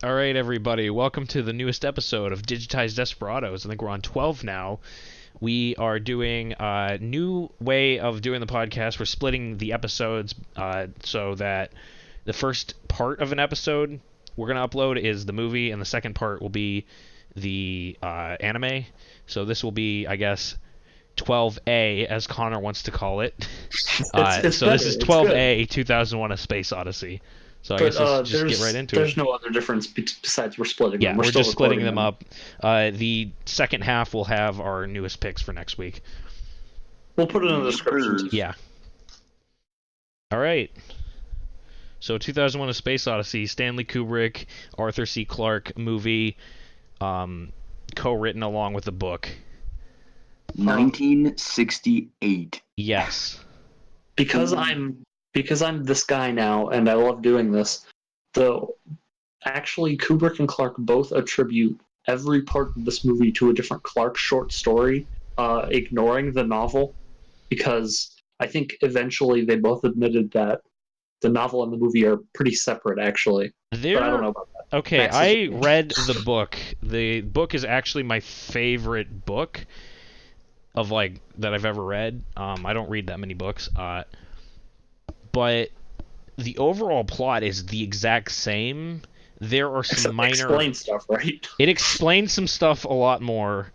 All right, everybody, welcome to the newest episode of Digitized Desperadoes. I think we're on 12 now. We are doing a new way of doing the podcast. We're splitting the episodes so that the first part of an episode we're going to upload is the movie, and the second part will be the anime. So this will be, I guess, 12A, as Connor wants to call it. It's so better. this is It's 12A 2001: A Space Odyssey. So I guess let's just get right into it. There's no other difference besides we're splitting them. Yeah, we're still just splitting recording them up. The second half will have our newest picks for next week. We'll put it in the description. Yeah. All right. So 2001: A Space Odyssey, Stanley Kubrick, Arthur C. Clarke movie, co-written along with the book. 1968. Yes. Because I'm this guy now, and I love doing this. Actually, Kubrick and Clarke both attribute every part of this movie to a different Clarke short story, ignoring the novel, because I think eventually they both admitted that the novel and the movie are pretty separate, actually. But I don't know about that. Okay, I read the book. The book is actually my favorite book of that I've ever read. I don't read that many books. But the overall plot is the exact same. There are some minor... Explain stuff, right? It explains some stuff a lot more,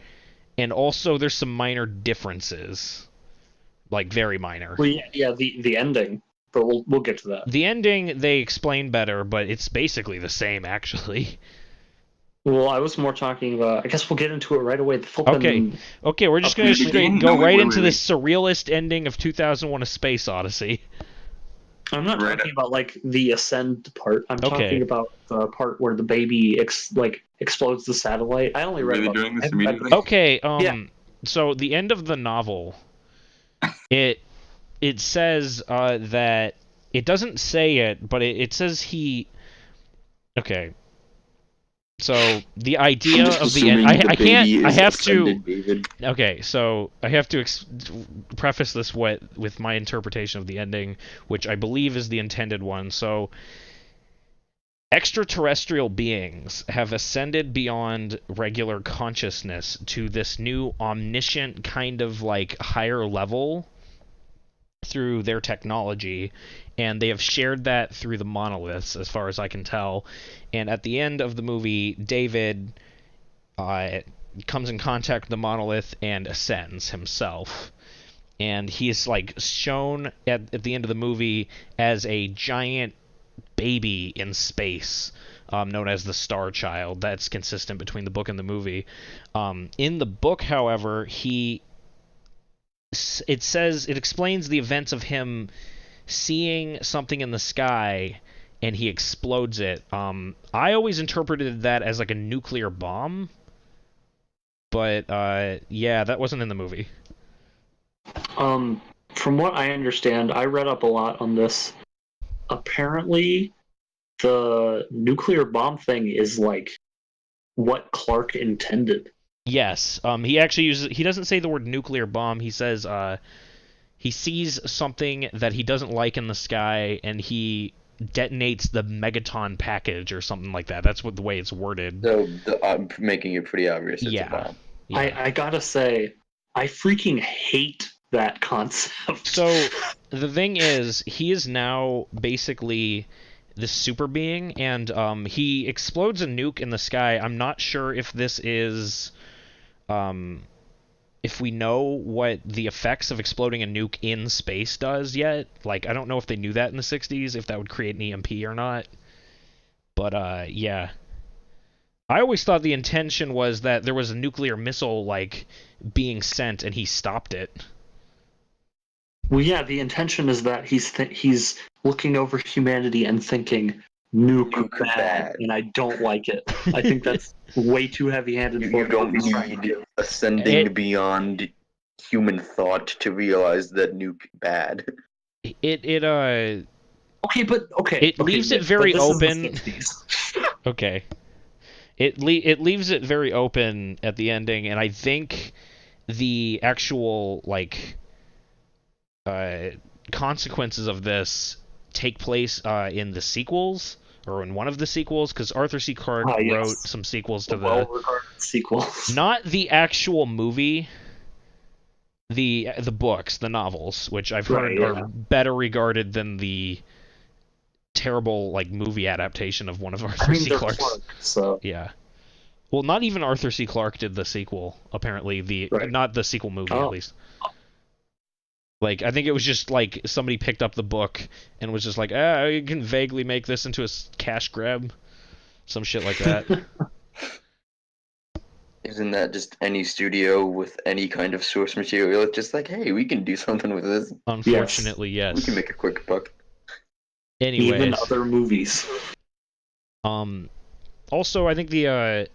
and also there's some minor differences. Very minor. Well, yeah, the ending, but we'll get to that. The ending, they explain better, but it's basically the same, actually. Well, I was more talking about... I guess we'll get into it right away. Okay, we're just going to go right into the surrealist ending of 2001: A Space Odyssey. I'm not talking about the ascend part. I'm talking about the part where the baby explodes the satellite. I only read doing this immediately? Okay, yeah. So the end of the novel, it says that it doesn't say it, but it says he. Okay. So the idea of the end, I can't. I have to. David. Okay, so I have to preface this with my interpretation of the ending, which I believe is the intended one. So, extraterrestrial beings have ascended beyond regular consciousness to this new omniscient kind of higher level through their technology, and they have shared that through the monoliths, as far as I can tell. And at the end of the movie, David comes in contact with the monolith and ascends himself. And he's shown at the end of the movie as a giant baby in space, known as the Star Child. That's consistent between the book and the movie. In the book, however, it explains the events of him seeing something in the sky and he explodes it. I always interpreted that as a nuclear bomb, but yeah, that wasn't in the movie. From what I understand, I read up a lot on this. Apparently, the nuclear bomb thing is what Clarke intended. Yes. He actually he doesn't say the word nuclear bomb. He says he sees something that he doesn't like in the sky, and he detonates the megaton package or something like that. That's the way it's worded. So I'm making it pretty obvious it's a bomb. Yeah. I gotta say, I freaking hate that concept. So the thing is, he is now basically this super being, and he explodes a nuke in the sky. I'm not sure if this is... if we know what the effects of exploding a nuke in space does yet. I don't know if they knew that in the 60s, if that would create an EMP or not. But, yeah. I always thought the intention was that there was a nuclear missile, being sent, and he stopped it. Well, yeah, the intention is that he's looking over humanity and thinking, nuke bad, and I don't like it. I think that's way too heavy-handed. You don't need ascending beyond human thought to realize that nuke bad. It leaves it very open. Okay. It leaves it very open at the ending, and I think the actual consequences of this take place in the sequels. or in one of the sequels, because Arthur C. Clarke Yes. wrote some sequels to the well-regarded sequels. not the actual movie, the books, the novels, which I've heard Right, are better regarded than the terrible like movie adaptation of one of Arthur C. they're Clarke's. Clarke, so Yeah. Well, not even Arthur C. Clarke did the sequel. Apparently, Right. not the sequel movie Oh. at least. Like, I think it was just like somebody picked up the book and was just like, you can vaguely make this into a cash grab, some shit like that. Isn't that just any studio with any kind of source material? It's just like, hey, we can do something with this. Unfortunately, We yes. can make a quick buck. Anyways, even other movies. also I think the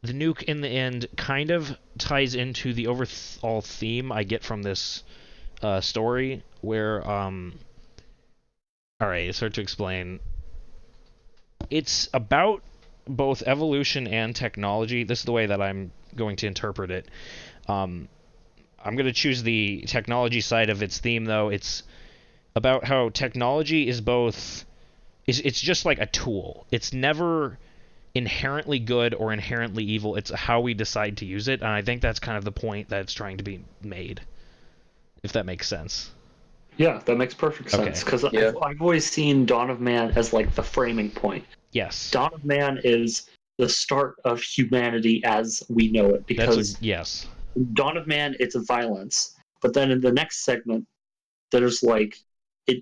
nuke in the end kind of ties into the overall theme I get from this story, where all right, it's hard to explain. It's about both evolution and technology. This is the way that I'm going to interpret it. I'm going to choose the technology side of its theme, though. It's about how technology is both... It's just like a tool. It's never inherently good or inherently evil. It's how we decide to use it, and I think that's kind of the point that it's trying to be made, if that makes sense. Yeah, that makes perfect sense, because Yeah. I've always seen Dawn of Man as like the framing point. Yes. Dawn of Man is the start of humanity as we know it, because yes. Dawn of Man, it's a violence, but then in the next segment, there's like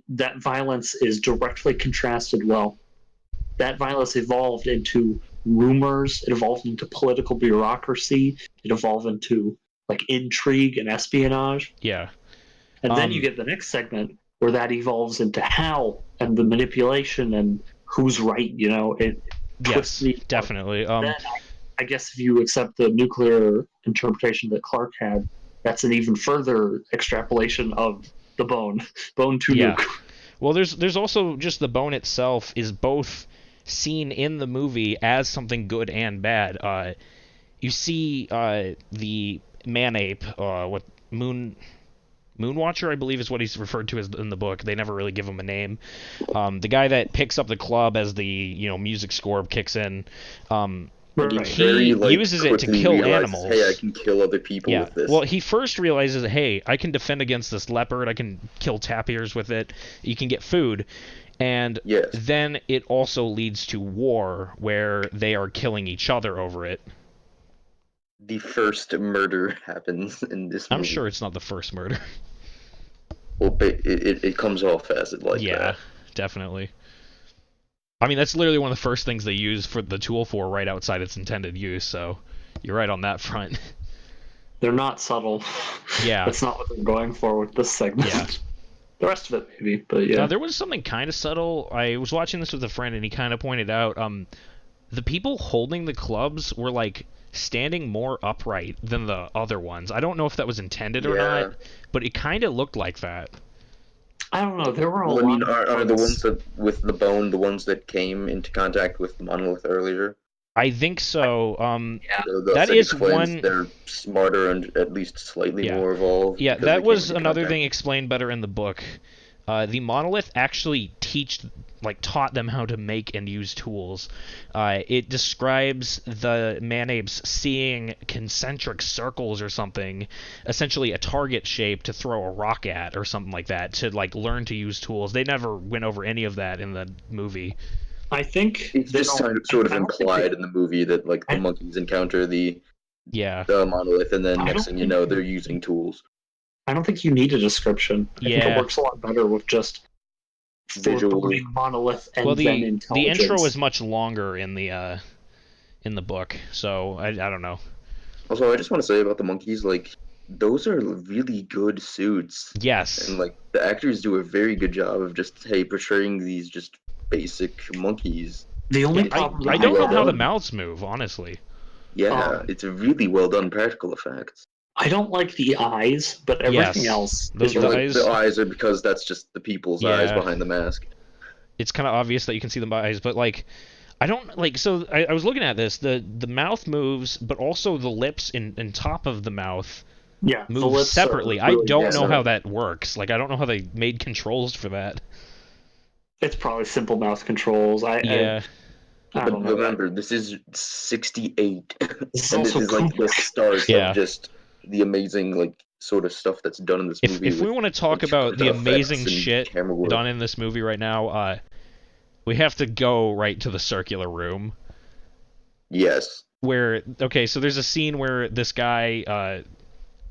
that violence is directly contrasted. Well, that violence evolved into rumors, it evolved into political bureaucracy, it evolved into like intrigue and espionage. Yeah. And then you get the next segment where that evolves into how and the manipulation and who's right, it twists Yes, the definitely. Then I guess if you accept the nuclear interpretation that Clarke had, that's an even further extrapolation of the bone to Yeah. nuke. Well, there's also just the bone itself is both seen in the movie as something good and bad. You see the man ape, what Moonwatcher, I believe, is what he's referred to as in the book. They never really give him a name. The guy that picks up the club as the music score kicks in. Right. He uses it to quickly kill realizes, animals. Hey, I can kill other people Yeah. with this. Well, he first realizes, hey, I can defend against this leopard. I can kill tapirs with it. You can get food. And Yes. then it also leads to war, where they are killing each other over it. The first murder happens in this movie. I'm sure it's not the first murder. Well, but it comes off as it like Yeah, that. definitely. I mean, that's literally one of the first things they use for the tool for right outside its intended use, so you're right on that front. They're not subtle. Yeah. That's not what they're going for with this segment. Yeah. The rest of it, maybe, but yeah. There was something kind of subtle. I was watching this with a friend, and he kind of pointed out the people holding the clubs were, like, standing more upright than the other ones. I don't know if that was intended or not, but it kind of looked like that. I don't know. There were a Well, I lot mean, of are the ones that with the bone the ones that came into contact with the monolith earlier? I think so. Yeah. So That second is twins, one- They're smarter and at least slightly Yeah. more evolved. Yeah, because that they came was into another contact. thing explained better in the book. The monolith actually taught them how to make and use tools. It describes the man-apes seeing concentric circles or something, essentially a target shape to throw a rock at or something like that, to learn to use tools. They never went over any of that in the movie. I think It's they just don't- sort of I don't think implied they- in the movie that the I- monkeys encounter the monolith, and then I next don't thing you know, they're using tools. I don't think you need a description. I think Yeah. it works a lot better with just Visual. foreboding monolith and Well, then the intelligence. intro is much longer in the book, so I don't know. Also, I just want to say about the monkeys, those are really good suits. Yes. And the actors do a very good job of just portraying these just basic monkeys. The only I problem don't know well how the done. mouths move, honestly. Yeah, it's a really well done practical effects. I don't like the eyes, but everything Yes. else Those is are really eyes. The eyes are because that's just the people's eyes Yeah. behind the mask. It's kind of obvious that you can see them by eyes, but I don't so I was looking at this. The mouth moves, but also the lips in top of the mouth the move lips separately. are really I don't know different. how that works. I don't know how they made controls for that. It's probably simple mouse controls. Yeah. I But don't know. remember, this is 68, This is and this also is like the Kubrick. start Yeah. of just the amazing like sort of stuff that's done in this movie. If we want to talk about the amazing shit done in this movie right now, we have to go right to the circular room. Yes. Where, okay, so there's a scene where this guy,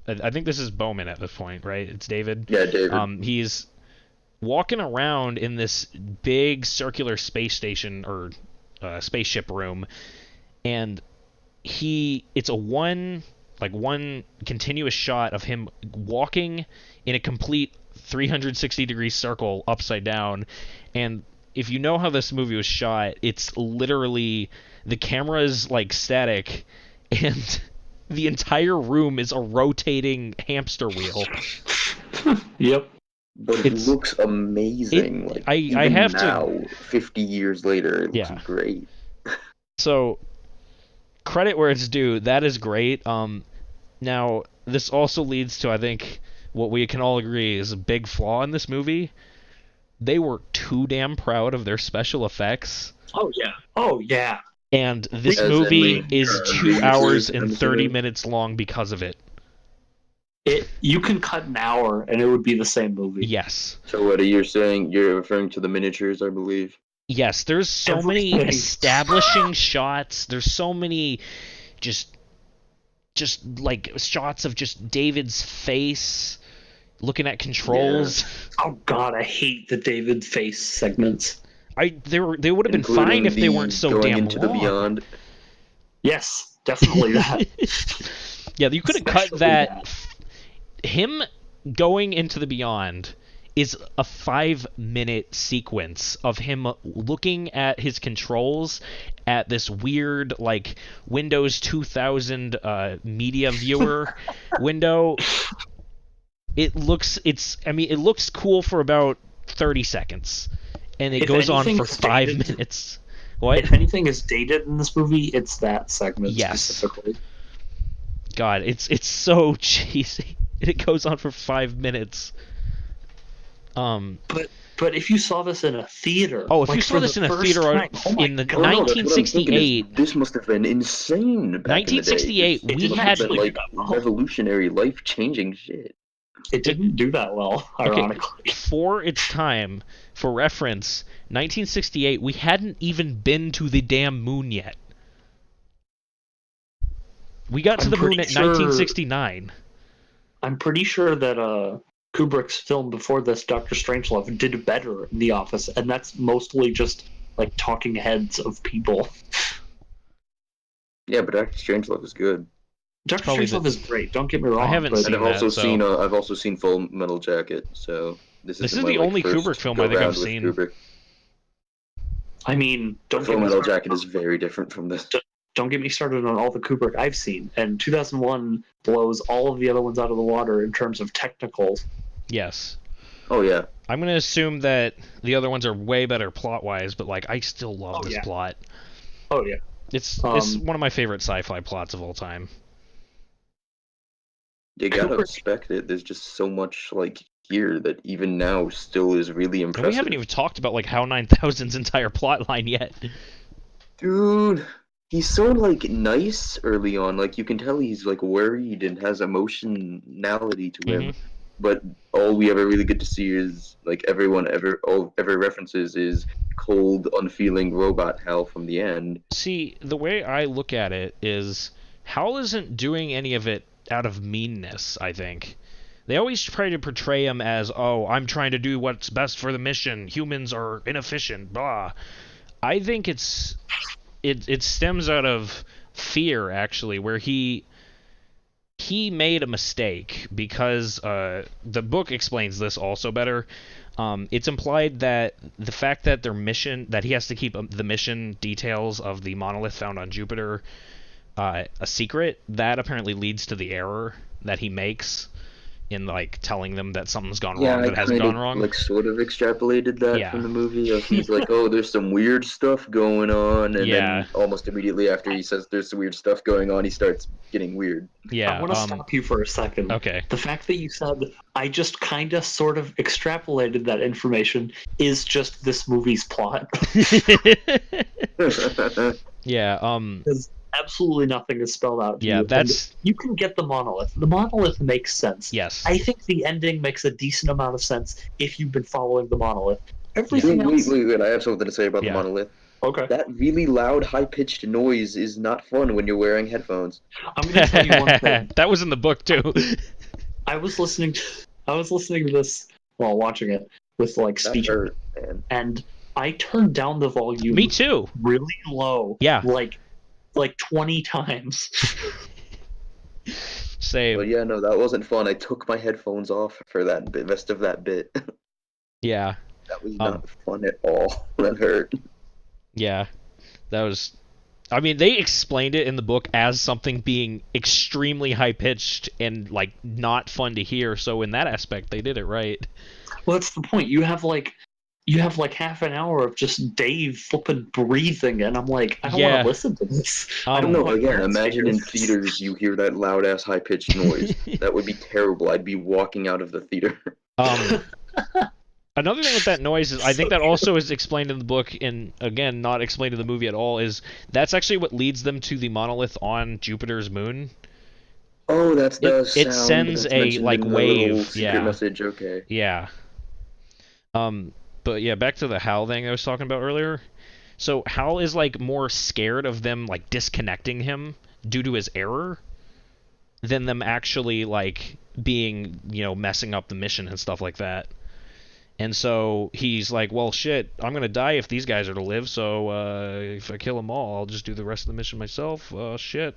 I think this is Bowman at this point, right? It's David. Yeah, David. He's walking around in this big circular space station or spaceship room, and it's a one continuous shot of him walking in a complete 360-degree circle upside down. And if you know how this movie was shot, it's literally the camera is like static, and the entire room is a rotating hamster wheel. Yep. But it looks amazing. I have now, to. 50 years later, it looks great. So, credit where it's due. That is great. Now, this also leads to, I think, what we can all agree is a big flaw in this movie. They were too damn proud of their special effects. Oh, yeah. Oh, yeah. And this movie is 2 hours and 30 minutes long because of it. You can cut an hour and it would be the same movie. Yes. So what are you saying? You're referring to the miniatures, I believe? Yes, there's so many establishing shots. There's so many just like shots of just David's face looking at controls. Yeah. Oh god, I hate the David face segments. They would have been fine if they weren't so damn into long. The beyond. Yes, definitely that. Yeah, you could have cut that. Him going into the beyond is a 5-minute sequence of him looking at his controls at this weird like Windows 2000 media viewer window. It looks cool for about 30 seconds, and it goes on for 5 minutes. What? If anything is dated in this movie, it's that segment specifically. God, it's so cheesy. It goes on for 5 minutes. But if you saw this in a theater, if you saw this in a theater in the 1968, this must have been insane. 1968, we had like revolutionary, life-changing shit. It didn't do that well, ironically. Okay, for its time, for reference, 1968, we hadn't even been to the damn moon yet. We got to the moon at 1969. I'm pretty sure that Kubrick's film before this, Dr. Strangelove, did better in The Office, and that's mostly just like talking heads of people. Yeah, but Dr. Strangelove is good. Dr. Strangelove is great. Don't get me wrong. I haven't seen that. I've also seen Full Metal Jacket. So this is the only Kubrick film I think I've seen. Kubrick. I mean, Full Metal Jacket is very different from this. Don't get me started on all the Kubrick I've seen, and 2001 blows all of the other ones out of the water in terms of technical. Yes. Oh yeah. I'm gonna assume that the other ones are way better plot-wise, but like I still love this plot. Oh yeah. It's one of my favorite sci-fi plots of all time. You gotta respect it. There's just so much like here that even now still is really impressive. And we haven't even talked about like HAL 9000's entire plot line yet. Dude, he's so like nice early on. Like you can tell he's like worried and has emotionality to him. But all we ever really get to see is like every references is cold, unfeeling robot Hal from the end. See, the way I look at it is Hal isn't doing any of it out of meanness, I think. They always try to portray him as, I'm trying to do what's best for the mission. Humans are inefficient, blah. I think it stems out of fear, actually, where he made a mistake because the book explains this also better. It's implied that the fact that that he has to keep the mission details of the monolith found on Jupiter a secret, that apparently leads to the error that he makes in like telling them that something's gone Yeah, wrong I that hasn't kind gone of wrong. like sort of extrapolated that Yeah. from the movie. Of he's like, oh, there's some weird stuff going on, and Yeah. then almost immediately after he says there's some weird stuff going on, he starts getting weird. Yeah. I want to stop you for a second. Okay. The fact that you said I just kind of sort of extrapolated that information is just this movie's plot. Yeah. Because absolutely nothing is spelled out to Yeah, you. that's... And you can get the monolith. The monolith makes sense. Yes. I think the ending makes a decent amount of sense if you've been following the monolith. Everything else... Wait, I have something to say about the Yeah. monolith. Okay. That really loud, high-pitched noise is not fun when you're wearing headphones. I'm going to tell you one thing. That was in the book too. I was listening to this while watching it with like That speaker, hurt, man. and I turned down the volume Me too. really low. Yeah. Like 20 times. Same. But yeah, no, that wasn't fun. I took my headphones off for that bit, rest of that bit. Yeah. That was not fun at all. That hurt. Yeah. That was... I mean, they explained it in the book as something being extremely high-pitched and, like, not fun to hear, so in that aspect, they did it right. Well, that's the point. You have like half an hour of just Dave flipping breathing, and I'm like, I don't want to listen to this. I don't No, want my again, parents to imagine hear in this. theaters you hear that loud-ass, high-pitched noise. That would be terrible. I'd be walking out of the theater. Another thing with that noise is, I think that also is explained in the book, and again, not explained in the movie at all, is that's actually what leads them to the monolith on Jupiter's moon. Oh, that's the It sound sends that's a, mentioned like, in the wave, little secret yeah. message. Okay. Yeah. But yeah, back to the Hal thing I was talking about earlier. So Hal is, like, more scared of them, like, disconnecting him due to his error than them actually, like, being, messing up the mission and stuff like that. And so he's like, well, shit, I'm going to die if these guys are to live, so if I kill them all, I'll just do the rest of the mission myself. Shit.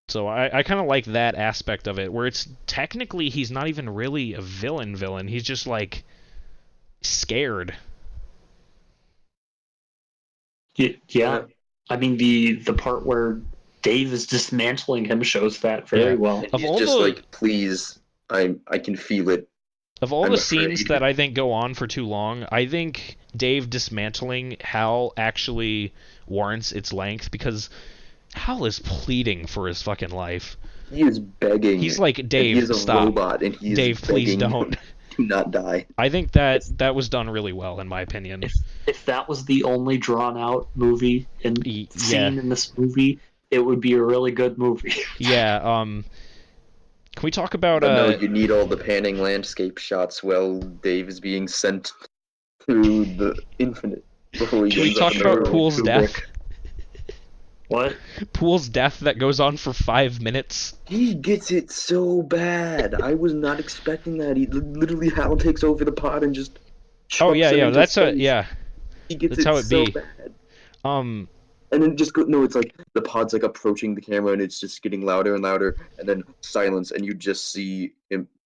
So I kind of like that aspect of it, where it's technically he's not even really a villain. He's just, like, scared. Yeah. I mean, the part where Dave is dismantling him shows that very well. Of He's all just the- like, please, I can feel it. Of all I'm the scenes afraid. that I think go on for too long, I think Dave dismantling Hal actually warrants its length, because Hal is pleading for his fucking life. He is begging. He's like, and Dave, he is a stop. robot, and he is Dave, please begging don't. to not die. I think that was done really well, in my opinion. If that was the only drawn out movie and Yeah. scene in this movie, it would be a really good movie. Yeah, can we talk about But no, you need all the panning landscape shots while Dave is being sent through the infinite before he can we goes talk up about there. Pool's death? What? Pool's death that goes on for 5 minutes. He gets it so bad. I was not expecting that. He literally Hal takes over the pod and just. Oh chucks yeah, him yeah, into that's space. He gets that's it how it so be. bad. And then just go. No, it's like the pod's like approaching the camera, and it's just getting louder and louder, and then silence, and you just see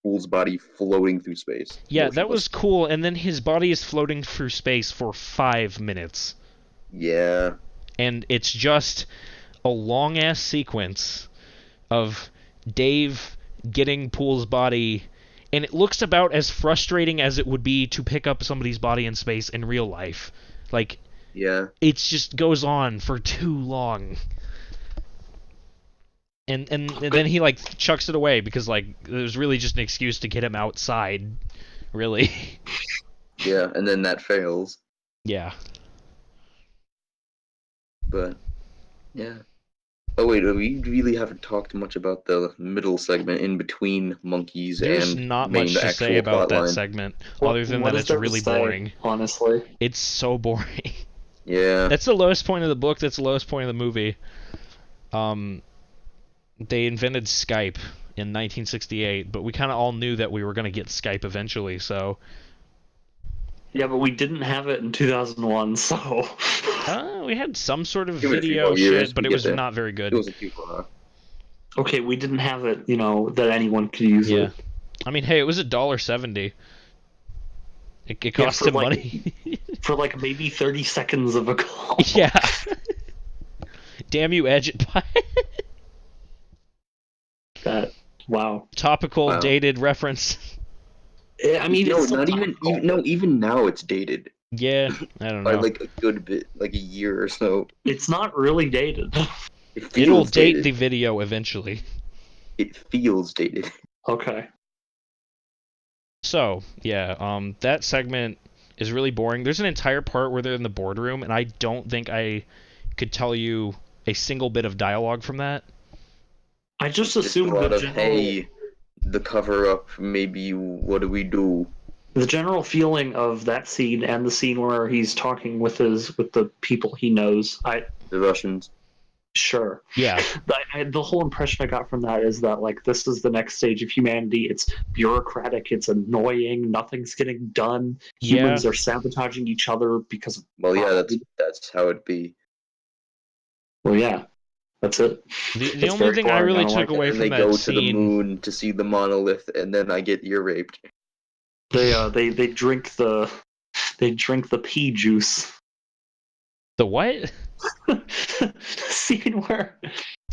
Pool's body floating through space. Yeah, that motionless. was cool, and then his body is floating through space for 5 minutes. Yeah. And it's just a long-ass sequence of Dave getting Pool's body, and it looks about as frustrating as it would be to pick up somebody's body in space in real life. Like, Yeah. it just goes on for too long. And then he, like, chucks it away because, like, it was really just an excuse to get him outside, really. Yeah, and then that fails. Yeah. But yeah. Oh wait, we really haven't talked much about the middle segment in between monkeys There's and not main much to say actual about that plotline. segment, What- other than what that is it's there to really say, boring. honestly. It's so boring. Yeah. That's the lowest point of the book. That's the lowest point of the movie. They invented Skype in 1968, but we kind of all knew that we were going to get Skype eventually, so... Yeah, but we didn't have it in 2001, so... we had some sort of Give it a few video more years, shit, but we it get was there. not very It good. wasn't too far. Okay, we didn't have it, that anyone could use Yeah. it. I mean, hey, it was $1.70. It Yeah, cost for, him like- money. For like maybe 30 seconds of a call. Yeah. Damn you, Edge. That Wow. Topical, Wow. dated reference. I mean, No, it's still not topical. even now it's dated Yeah, I don't by know. like a good bit, like a year or so. It's not really dated. It It'll feels date dated. the video eventually. It feels dated. Okay. So, yeah, that segment is really boring. There's an entire part where they're in the boardroom, and I don't think I could tell you a single bit of dialogue from that. I just Just a assumed lot the of, general, hey, the cover up, maybe what do we do? the general feeling of that scene and the scene where he's talking with the people he knows. The Russians. Sure. Yeah. The whole impression I got from that is that like this is the next stage of humanity. It's bureaucratic. It's annoying. Nothing's getting done. Humans are sabotaging each other because of Well, yeah, probably- that's how it be. Well, yeah, that's it. The It's only very thing I boring. really don't took like it. away And from they that go to scene. the moon to see the monolith, and then I get ear raped. They drink the pea juice. The what? Scene where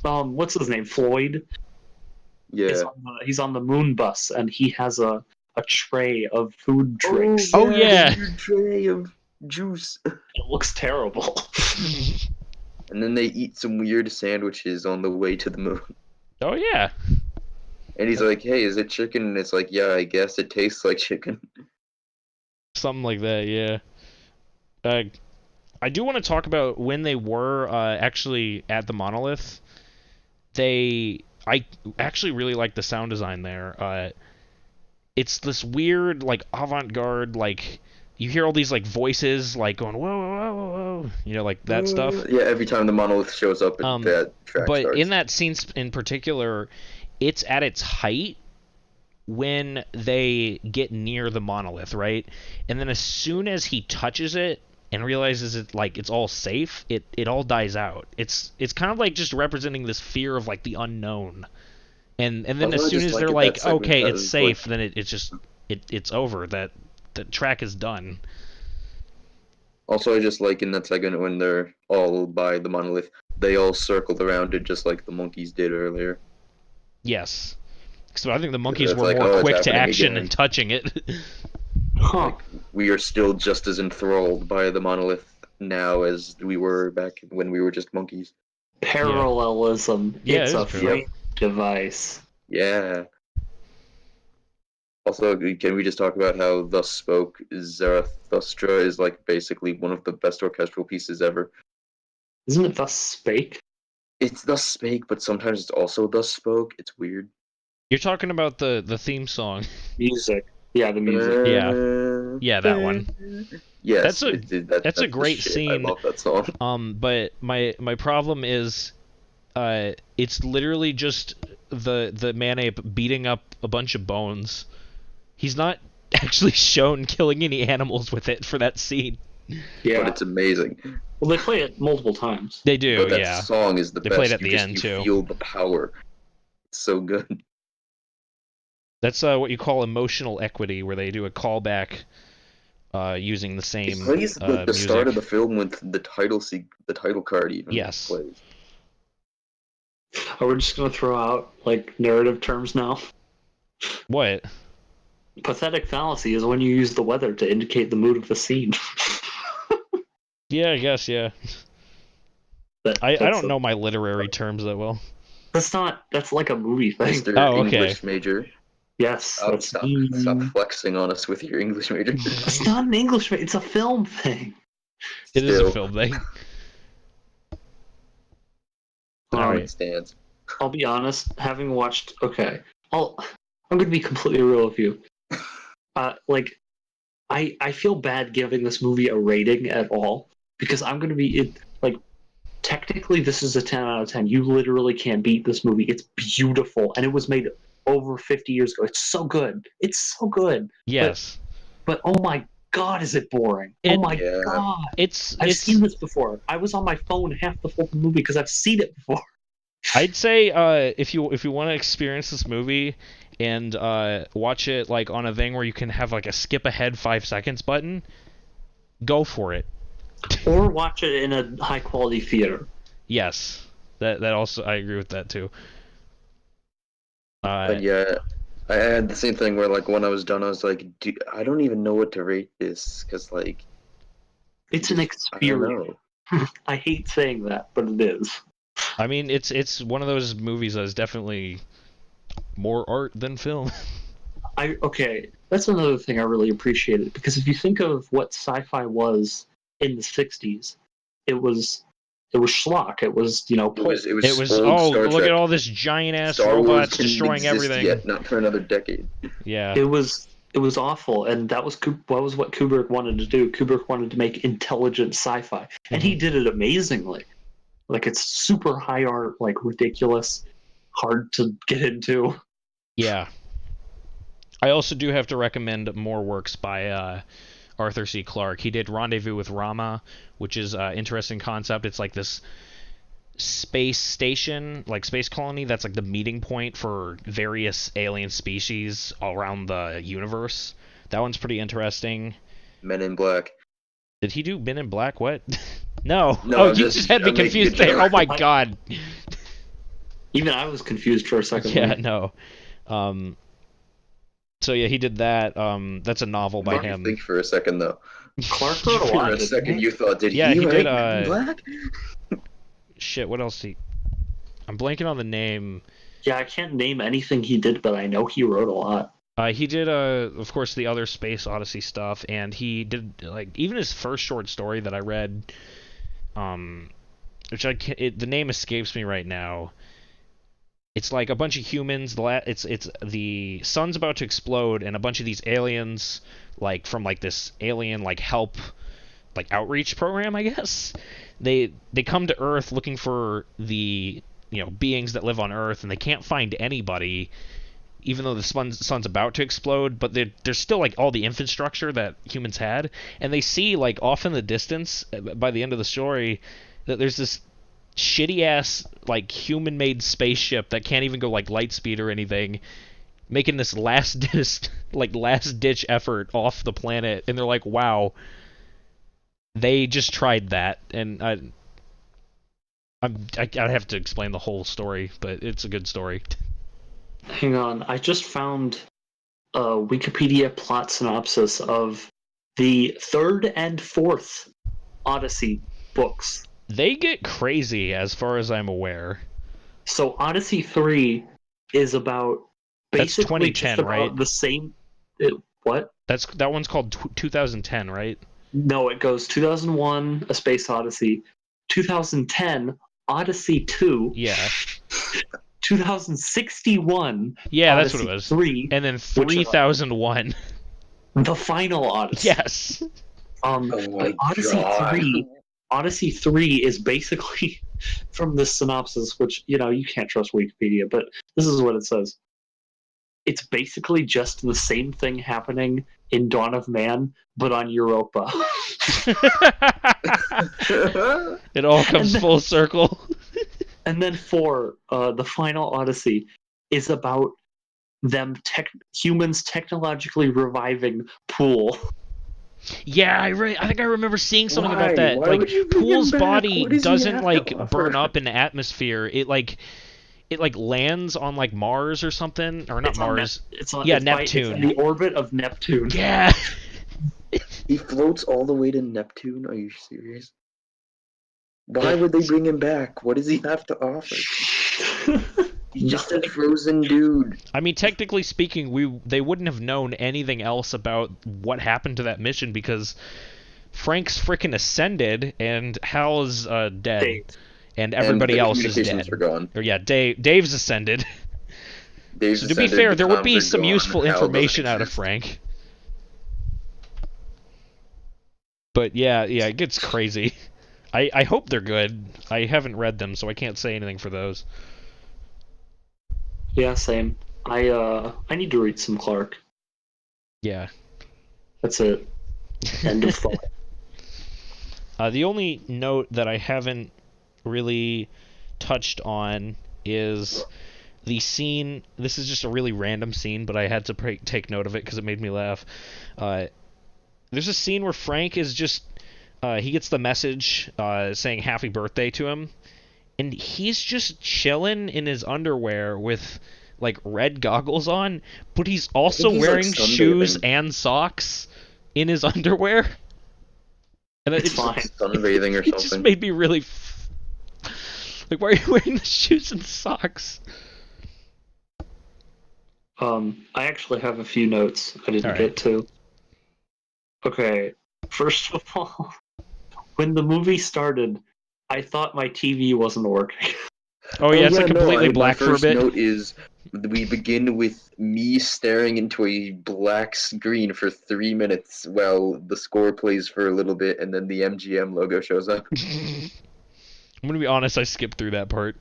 what's his name, Floyd, Yeah. he's on the moon bus and he has a tray of food drinks. Oh, yeah. the weird tray of juice. It looks terrible. And then they eat some weird sandwiches on the way to the moon. Oh, yeah. And he's like, "Hey, is it chicken?" And it's like, "Yeah, I guess it tastes like chicken." Something like that, yeah. I do want to talk about when they were actually at the monolith. I actually really like the sound design there. It's this weird, like, avant-garde, like, you hear all these, like, voices, like, going, whoa, whoa, whoa, whoa, whoa, you know, like, that stuff. Yeah, every time the monolith shows up, that track But starts. in that scene in particular, it's at its height when they get near the monolith, right? And then as soon as he touches it and realizes it's all safe, it all dies out. It's kind of like just representing this fear of like the unknown. And then as soon as they're like, okay, it's safe, then it's over. That the track is done. Also, I just like in that segment when they're all by the monolith, they all circled around it just like the monkeys did earlier. Yes. So I think the monkeys It's were like, more it's quick to happening action again. and touching it. Huh. We are still just as enthralled by the monolith now as we were back when we were just monkeys. Parallelism. Yeah, It's it is a true. frame device. Yeah. Also, can we just talk about how Thus Spoke Zarathustra is like basically one of the best orchestral pieces ever? Isn't it Thus Spake? It's Thus Spake, but sometimes it's also Thus Spoke. It's weird. You're talking about the theme song. Music. Yeah, the music. Yeah, that one. Yes, That's a great the shit. scene. I love that song. But my problem is, it's literally just the man-ape beating up a bunch of bones. He's not actually shown killing any animals with it for that scene. Yeah. But it's amazing. Well, they play it multiple times. They do, But that yeah. song is the They best. played at you the just, end, you too. feel the power. It's so good. That's what you call emotional equity, where they do a callback using the same It plays like the music. start of the film with the title card even. Yes. Plays. Are we just gonna throw out like narrative terms now? What? Pathetic fallacy is when you use the weather to indicate the mood of the scene. Yeah, I guess, yeah. I don't know my literary terms that well. That's like a movie thing. Mr. Oh, okay. English major. Yes. Oh, That's stop flexing on us with your English major. It's not an English it's a film thing. It is a Still, film thing. it stands. I'll be honest, having watched I'm gonna be completely real with you. I feel bad giving this movie a rating at all because I'm gonna be technically this is a 10 out of 10. You literally can't beat this movie. It's beautiful and it was made over 50 years ago. It's so good. It's so good. Yes. But oh my god, is it boring? Oh my god. I've seen this before. I was on my phone half the full movie because I've seen it before. I'd say if you want to experience this movie and watch it like on a thing where you can have like a skip ahead 5 seconds button, go for it. Or watch it in a high quality theater. Yes. That also I agree with that too. But yeah, I had the same thing where like when I was done, I was like, I don't even know what to rate this because like It's an I don't experience. know. I hate saying that, but it is. I mean, it's one of those movies that is definitely more art than film. Okay, that's another thing I really appreciated because if you think of what sci-fi was in the '60s, it was schlock. It was It It was was, old oh, Star look at Trek. all this giant ass Star Wars robots didn't destroying exist everything. yet, not for another decade. Yeah. it was awful, and that was what Kubrick wanted to do. Kubrick wanted to make intelligent sci-fi, and he did it amazingly. Like it's super high art, like ridiculous, hard to get into. Yeah. I also do have to recommend more works by Arthur C. Clarke. He did Rendezvous with Rama, which is an interesting concept. It's like this space station, like space colony, that's like the meeting point for various alien species all around the universe. That one's pretty interesting. Men in Black. Did he do Men in Black? What? No. No, Oh, I'm you just had me I'm making a confused there. joke. Oh my god. Even I was confused for a second. Yeah, there. no. So yeah, he did that. That's a novel by Made me him. think for a second though. Clark wrote a For lot. a didn't second, he? you thought, did Yeah, he he write did, Men in Black? Shit, what else I'm blanking on the name. Yeah, I can't name anything he did, but I know he wrote a lot. He did, of course, the other Space Odyssey stuff, and he did, like, even his first short story that I read, which the name escapes me right now. It's like a bunch of humans. It's the sun's about to explode, and a bunch of these aliens, like from like this alien like help, like outreach program, I guess. They come to Earth looking for the beings that live on Earth, and they can't find anybody, even though the sun's about to explode. But there's still like all the infrastructure that humans had, and they see like off in the distance by the end of the story that there's this shitty ass like human made spaceship that can't even go like light speed or anything, making this last ditch effort off the planet. And they're like, wow, they just tried that. And I'd have to explain the whole story, but it's a good story. Hang on, I just found a Wikipedia plot synopsis of the third and fourth Odyssey books. They get crazy as far as I'm aware. So Odyssey 3 is about basically That's 2010, just about right? the same. What? That one's called 2010, right? No, it goes 2001: A Space Odyssey, 2010 Odyssey 2. Yeah. 2061. Yeah, Odyssey that's what it was. 3, And then 3001. the final Odyssey. Yes. Oh my Odyssey God. 3. Odyssey 3 is basically from this synopsis, which you can't trust Wikipedia, but this is what it says. It's basically just the same thing happening in Dawn of Man, but on Europa. It all comes full circle. And then 4, the final Odyssey, is about humans technologically reviving Pool. Yeah, I think I remember seeing something about that. Why Like would you bring him Pool's back? body What does he doesn't have to like offer? burn up in the atmosphere. It lands on like Mars or something, or not Mars. Neptune. It's in the orbit of Neptune. Yeah. He floats all the way to Neptune? Are you serious? Why would they bring him back? What does he have to offer? He's just a frozen dude. I mean, technically speaking, they wouldn't have known anything else about what happened to that mission because Frank's freaking ascended and Hal is dead, Dave. and everybody And the else is communications dead. are gone. Or yeah, Dave's ascended. Dave's So to be ascended, fair, the there would be comms are some gone, useful Hal doesn't information out of exist. Frank. But yeah, it gets crazy. I hope they're good. I haven't read them, so I can't say anything for those. Yeah, same. I need to read some Clark. Yeah. That's it. End of thought. The only note that I haven't really touched on is the scene. This is just a really random scene, but I had to take note of it because it made me laugh. There's a scene where Frank is just he gets the message saying happy birthday to him, and he's just chilling in his underwear with like red goggles on, but he's also he's, like, wearing shoes sunbathing. and socks in his underwear. And It's fine. Sunbathing or it just something. made me really like, why are you wearing the shoes and socks? I actually have a few notes I didn't All right. get to. Okay, first of all, when the movie started, I thought my TV wasn't working. Oh yeah, it's like completely my black for a first bit. note is we begin with me staring into a black screen for 3 minutes while the score plays for a little bit, and then the MGM logo shows up. I'm gonna be honest, I skipped through that part.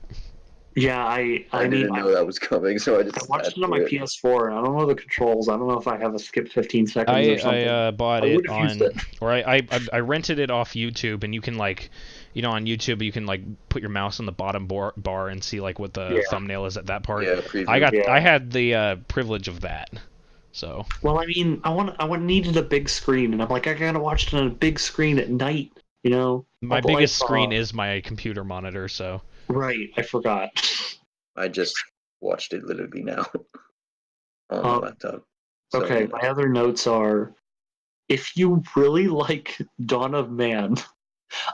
Yeah, I mean, didn't know that was coming, so I just I watched sat it on my through it. PS4, and I don't know the controls. I don't know if I have a skip 15 seconds or something. I bought I it would have used on, it. or I rented it off YouTube, and you can like, on YouTube you can like put your mouse on the bottom bar and see like what the thumbnail is at that part. Yeah, preview. I had the privilege of that, so. Well, I mean, I needed a big screen, and I'm like, I gotta watch it on a big screen at night, you know. My With the biggest lights screen off. is my computer monitor, so. Right, I forgot. I just watched it literally now on my laptop. So, Okay, my other notes are, if you really like Dawn of Man,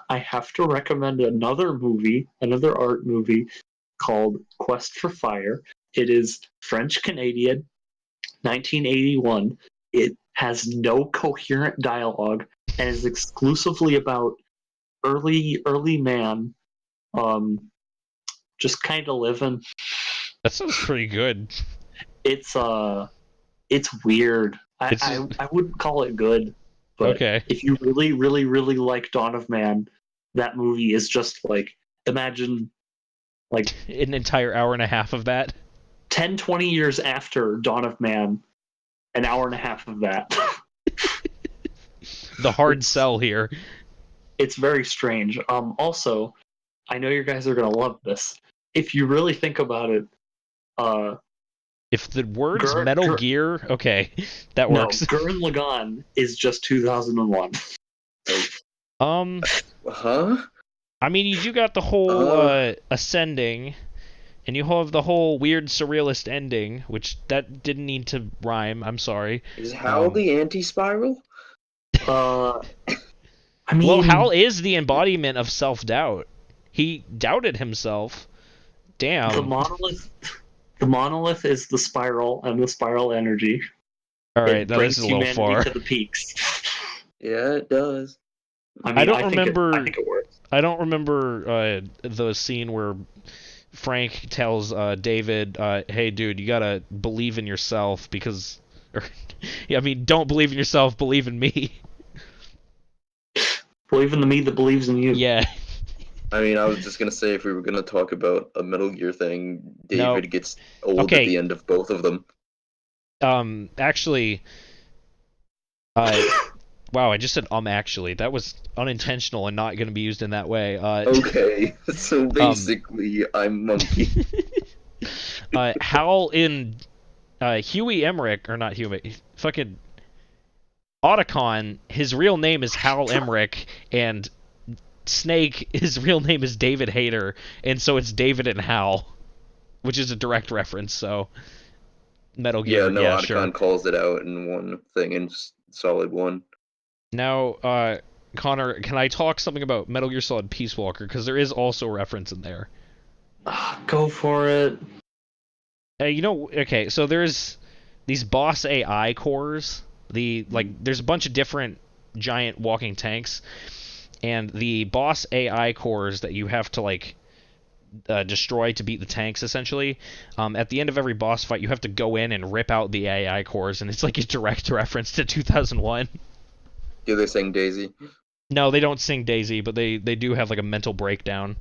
I have to recommend another art movie called Quest for Fire. It is French-Canadian, 1981. It has no coherent dialogue and is exclusively about early man, just kind of living. That sounds pretty good. It's weird. It's I wouldn't call it good, but okay. if you really, really, really like Dawn of Man, that movie is just like, imagine like An entire hour and a half of that. 10, 20 years after Dawn of Man, an hour and a half of that. The hard sell here. It's very strange. Also, I know you guys are gonna love this. If you really think about it, if the words Metal Gear, okay, that works. No, Gurren Lagann is just 2001. Huh? I mean, you do got the whole ascending, and you have the whole weird surrealist ending, which that didn't need to rhyme. I'm sorry. Is Hal the anti-spiral? I mean, well, Hal is the embodiment of self-doubt. He doubted himself. Damn. The monolith is the spiral and the spiral energy. All right, that is a little far. To the peaks. Yeah, it does. I mean, I think it works. I don't remember the scene where Frank tells David, "Hey, dude, you gotta believe in yourself because." I mean, don't believe in yourself. Believe in me. Believe in the me that believes in you. Yeah. I mean, I was just gonna say if we were gonna talk about a Metal Gear thing, David gets old at the end of both of them. Actually, wow, I just said actually. That was unintentional and not gonna be used in that way. Okay, so basically, I'm Monkey. Hal in Huey Emmerich, or not Huey, fucking Otacon, his real name is Hal Emmerich, and Snake, his real name is David Hayter, and so it's David and Hal, which is a direct reference, so Metal Gear, Otacon sure. calls it out in one thing in Solid 1. Now, Connor, can I talk something about Metal Gear Solid Peace Walker, because there is also a reference in there. Go for it. Okay, so there's these boss AI cores, there's a bunch of different giant walking tanks, and the boss AI cores that you have to destroy to beat the tanks, essentially. At the end of every boss fight, you have to go in and rip out the AI cores, and it's like a direct reference to 2001. Do they sing Daisy? No, they don't sing Daisy, but they do have like a mental breakdown.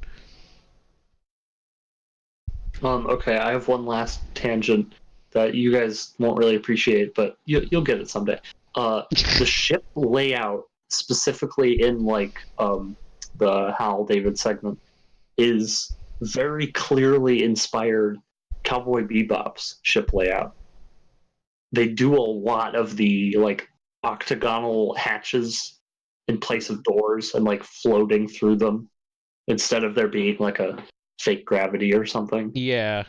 Okay, I have one last tangent that you guys won't really appreciate, but you'll get it someday. The ship layout, specifically in the Hal David segment, is very clearly inspired Cowboy Bebop's ship layout. They do a lot of the octagonal hatches in place of doors and floating through them instead of there being a fake gravity or something. Yeah.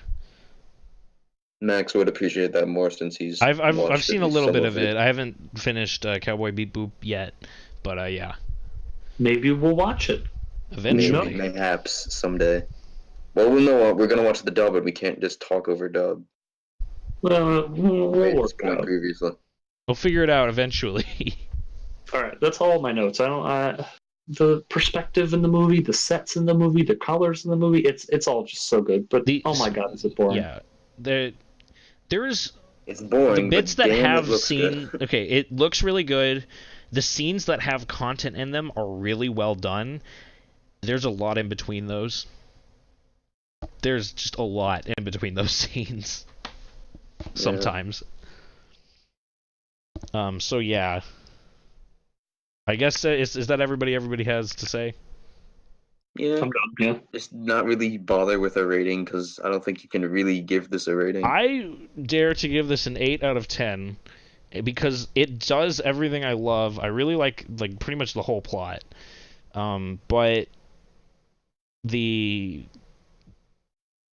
Max would appreciate that more since he's. I've seen a little some bit of it. I haven't finished Cowboy Bebop yet, but yeah. Maybe we'll watch it. Eventually. Mayhaps someday. Well, we'll know what we're gonna watch the dub, but we can't just talk over dub. We'll work it out. Previously. We'll figure it out eventually. All right, that's all my notes. I don't. The perspective in the movie, the sets in the movie, the colors in the movie, it's all just so good. But oh my god, is it boring? Yeah, there's it's boring. The bits that have seen. Okay, it looks really good. The scenes that have content in them are really well done. There's a lot in between those. There's just a lot in between those scenes. Sometimes. So yeah. I guess is that everybody has to say? Yeah. I'm done. Yeah. Just not really bother with a rating because I don't think you can really give this a rating. I dare to give this an 8 out of 10 because it does everything I love. I really like pretty much the whole plot. But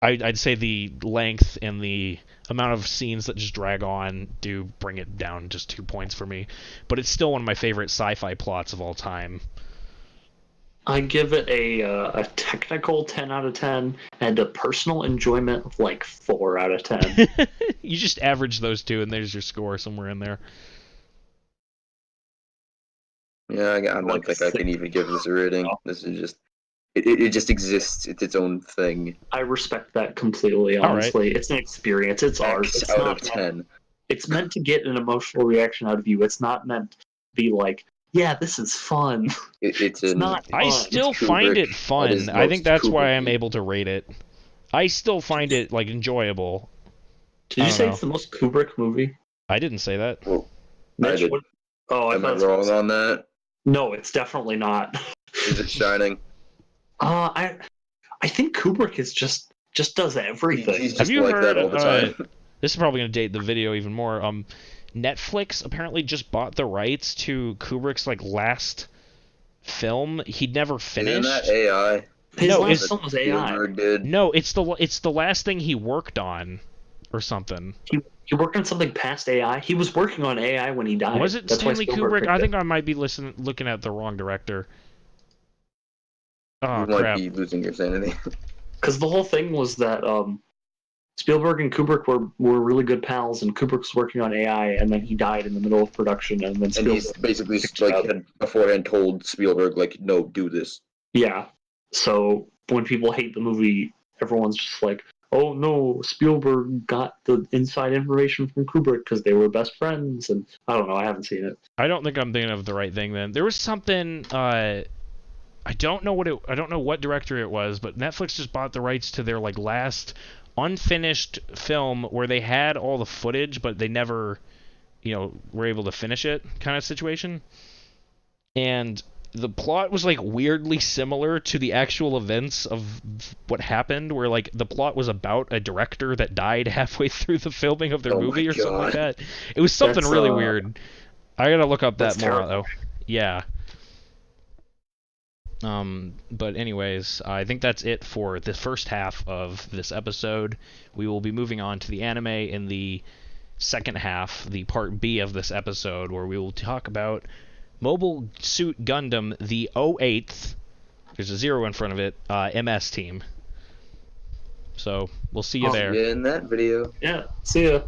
I'd say the length and the amount of scenes that just drag on do bring it down just 2 points for me. But it's still one of my favorite sci-fi plots of all time. I give it a technical 10 out of 10 and a personal enjoyment of 4 out of 10. You just average those two and there's your score somewhere in there. Yeah, I don't think I can even give this a rating. This is just... It just exists. It's its own thing. I respect that completely, honestly. Right. It's an experience. It's art. It's out of 10. It's meant to get an emotional reaction out of you. It's not meant to be yeah, this is fun. It's not fun. I still find it fun. I think that's why I'm able to rate it. I still find it, enjoyable. Did you say it's the most Kubrick movie? I didn't say that. Well, Mitch, am I wrong on that? No, it's definitely not. Is it Shining? I think Kubrick is just does everything. He's just Have you heard? That all the time. This is probably going to date the video even more. Netflix apparently just bought the rights to Kubrick's last film. He'd never finished. Isn't that AI? His last film was AI. No, it's the last thing he worked on, or something. He worked on something past AI. He was working on AI when he died. Was it Stanley Kubrick? I think I might be looking at the wrong director. Oh, you might be losing your sanity. Because the whole thing was that Spielberg and Kubrick were really good pals, and Kubrick was working on AI, and then he died in the middle of production, and then Spielberg... And he's basically had beforehand told Spielberg, no, do this. Yeah. So when people hate the movie, everyone's just oh no, Spielberg got the inside information from Kubrick because they were best friends, and I don't know, I haven't seen it. I don't think I'm thinking of the right thing then. There was something... I don't know what director it was, but Netflix just bought the rights to their last unfinished film where they had all the footage, but they never, were able to finish it, kind of situation. And the plot was weirdly similar to the actual events of what happened, where the plot was about a director that died halfway through the filming of their movie or something like that. It was something really weird. I gotta look up that more though. Yeah. But anyways, I think that's it for the first half of this episode. We will be moving on to the anime in the second half, the part B of this episode, where we will talk about Mobile Suit Gundam, the 08th, there's a 0 in front of it, MS team. So, we'll see you there. See you in that video. Yeah, see ya.